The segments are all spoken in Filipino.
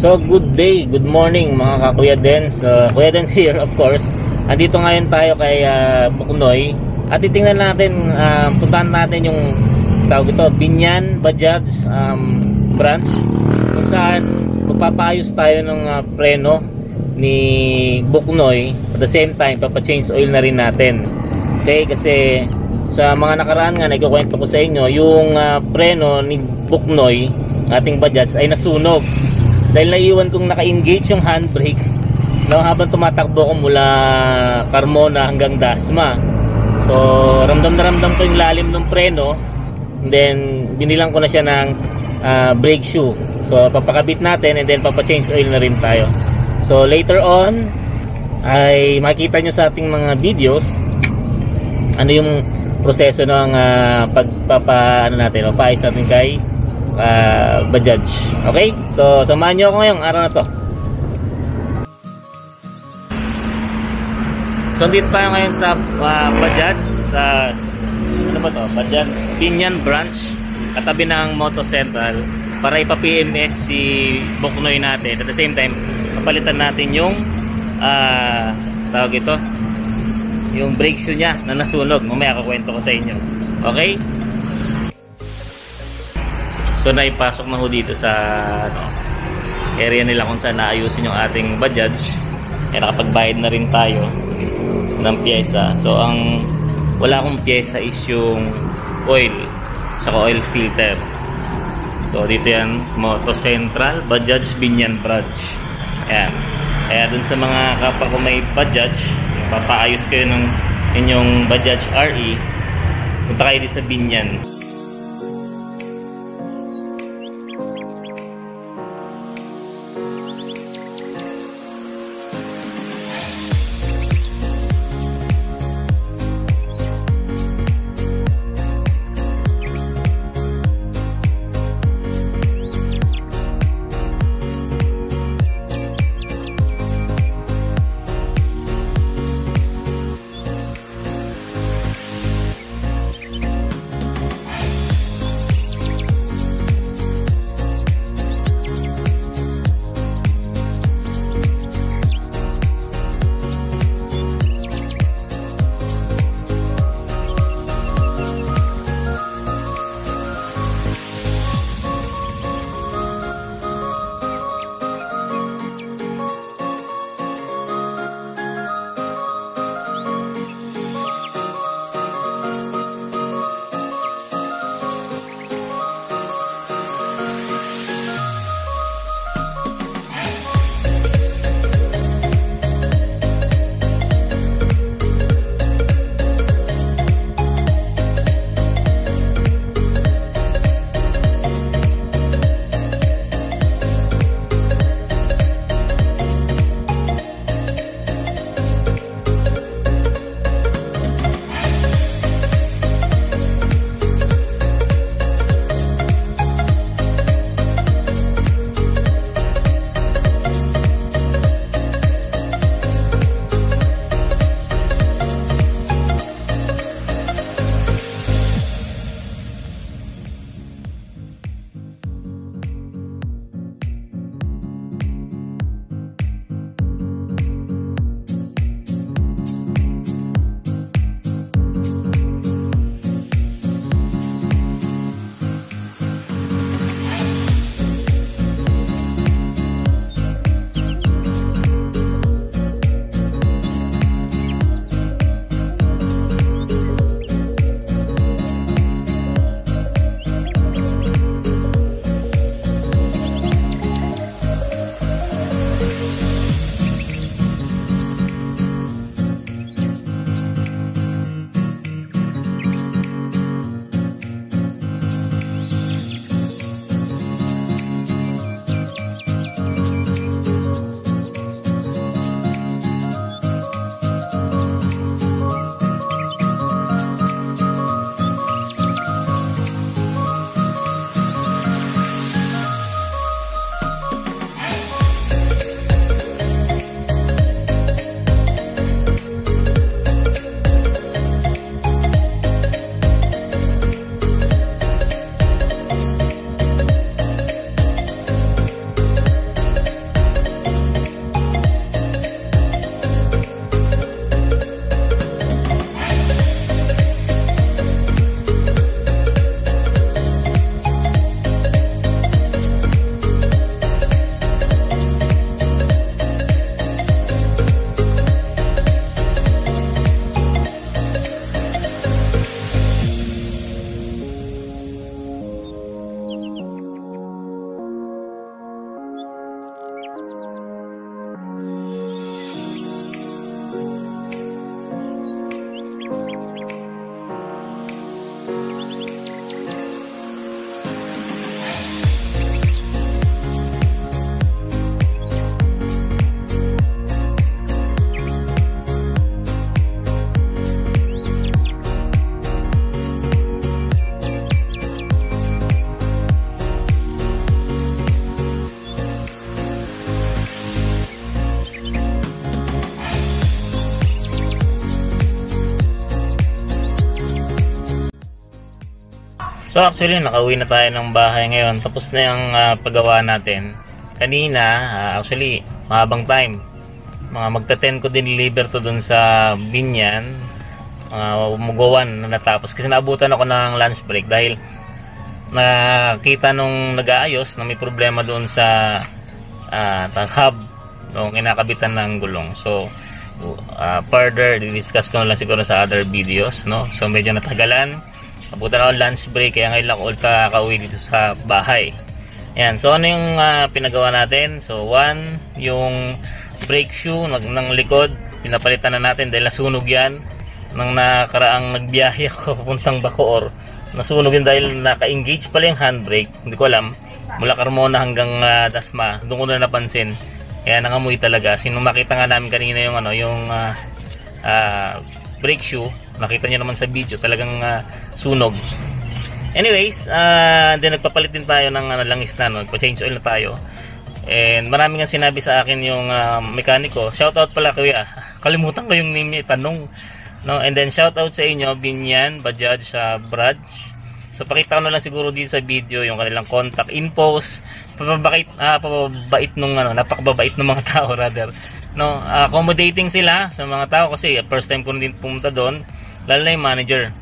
So good day, good morning mga kakuya Dens. Kuya Dens here of course. Andito ngayon tayo kay Buknoy at titingnan natin, puntahan natin yung tawag ito, Binyan Bajaj branch, kung saan magpapayos tayo ng preno ni Buknoy. At the same time papa-change oil na rin natin. Okay, kasi sa mga nakaraan nga nagkukwento ko sa inyo, yung preno ni Buknoy, ating Bajaj, ay nasunog dahil naiwan kong naka-engage yung handbrake, no, habang tumatakbo ko mula Carmona hanggang Dasma. So ramdam na ramdam ko yung lalim ng preno, and then binilang ko na siya ng brake shoe. So papakabit natin and then papa-change oil na rin tayo. So later on ay makita nyo sa ating mga videos ano yung proseso ng pagpapaano natin, o paayos natin kay Bajaj. Okay? So samahan nyo ako ngayong araw na to. So dito tayo ngayon sa Bajaj, sa ano ba to? Bajaj Binyan branch, katabi ng Moto Central, para ipa-PMS si Buknoy natin. At the same time papalitan natin yung tawag ito, yung brake shoe niya na nasunog. Mamaya kakwento ko sa inyo. Okay? So naipasok na ho dito sa area nila kung saan naayusin yung ating Bajaj. Nakapagbayad na rin tayo ng pyesa. So ang wala akong pyesa is yung oil, saka oil filter. So dito yan, Moto Central, Bajaj Binyan branch. Ayan. Kaya dun sa mga kapwa ko may Bajaj, papaayos kayo ng inyong Bajaj RE, punta kayo dito sa Binyan. So actually, nakauwi na tayo ng bahay ngayon. Tapos na yung paggawa natin. Kanina, actually, mahabang time. Mga magta-10 ko din deliver to dun sa Binyan. Umugawan na natapos. Kasi naabutan ako ng lunch break dahil nakita nung nag-aayos na may problema doon sa hub nung kinakabitan ng gulong. So, further, discuss ko na lang siguro sa other videos, no? So, medyo natagalan. Nabutan ako lunch break, kaya ngayon lang ulit kakauwi dito sa bahay. Ayan, so ano yung pinagawa natin? So, one, yung brake shoe ng likod, pinapalitan na natin dahil nasunog yan. Nang nakaraang nagbiyahe ako papuntang Bacoor, nasunog yun dahil naka-engage pala yung handbrake. Hindi ko alam, mula Carmona hanggang Dasma, doon ko na napansin. Kaya nangamoy talaga. Sino makita nga namin kanina yung brake shoe, nakita nyo naman sa video, talagang sunog. Anyways, then nagpapalit din tayo ng langis na, nagpa-change oil na tayo. And marami nga sinabi sa akin yung mekaniko. Shoutout pala kuya, kalimutan ko yung name niya, itanong, no? And then shoutout sa inyo, Binyan, Bajaj, Branch. So pakita ko na lang siguro dito sa video yung kanilang contact infos. Pababait nung napakababait ng mga tao rather. No, accommodating sila sa mga tao kasi first time ko din pumunta doon, lalo na yung manager.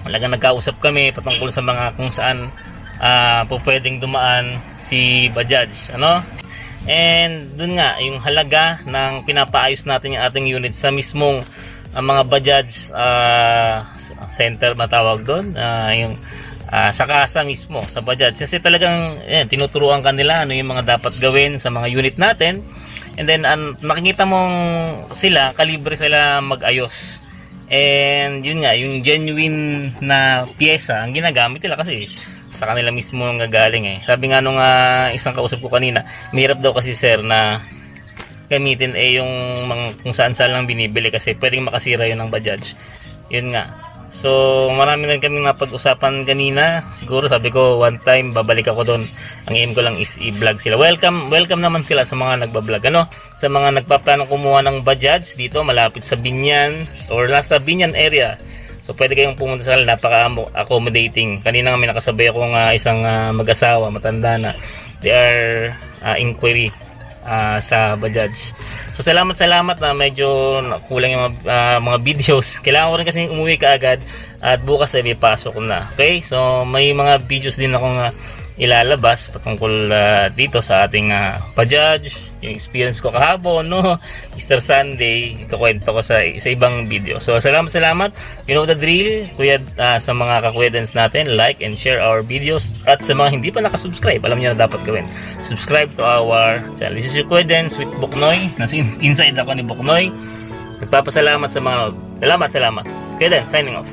Talagang nagkausap kami patungkol sa mga kung saan pwedeng dumaan si Bajaj, ano? And dun nga yung halaga ng pinapaayos natin yung ating unit sa mismong mga Bajaj center matawag doon, yung sa kasa mismo sa Bajaj, kasi talagang tinuturuan kanila ano yung mga dapat gawin sa mga unit natin. And then makikita mong sila, kalibre sila mag-ayos. And yun nga, yung genuine na pyesa ang ginagamit nila kasi sa kanila mismo ang gagaling Sabi nga nung isang kausap ko kanina, mahirap daw kasi sir na gamitin yung mga kung saan saan lang binibili kasi pwedeng makasira yun ng Bajaj. Yun nga. So marami na kami napag-usapan kanina. Siguro sabi ko one time babalik ako doon. Ang aim ko lang is i-vlog sila. Welcome naman sila sa mga nagba-vlog, ano? Sa mga nagpaplano kumuha ng Bajaj dito malapit sa Binyan or nasa Binyan area. So pwede kayong pumunta sa kanila, napaka-accommodating. Kanina nga may nakasabay akong isang mag-asawa, matanda na. They are inquiry sa Bajaj. So salamat na medyo kulang yung mga videos. Kailangan ko rin kasi umuwi kaagad at bukas ay pasok na. Okay? So may mga videos din akong ilalabas patungkol dito sa ating Bajaj, yung experience ko kahapon, no? Easter Sunday, ikukwento ko sa ibang video. So salamat. You know the drill. Kuya, sa mga kakwedens natin, like and share our videos. At sa mga hindi pa nakasubscribe, alam niyo na dapat gawin. Subscribe to our channel. This is your Kwedens with Buknoy. Nasa inside ako ni Buknoy. Nagpapasalamat sa mga salamat. Kwedens, signing off.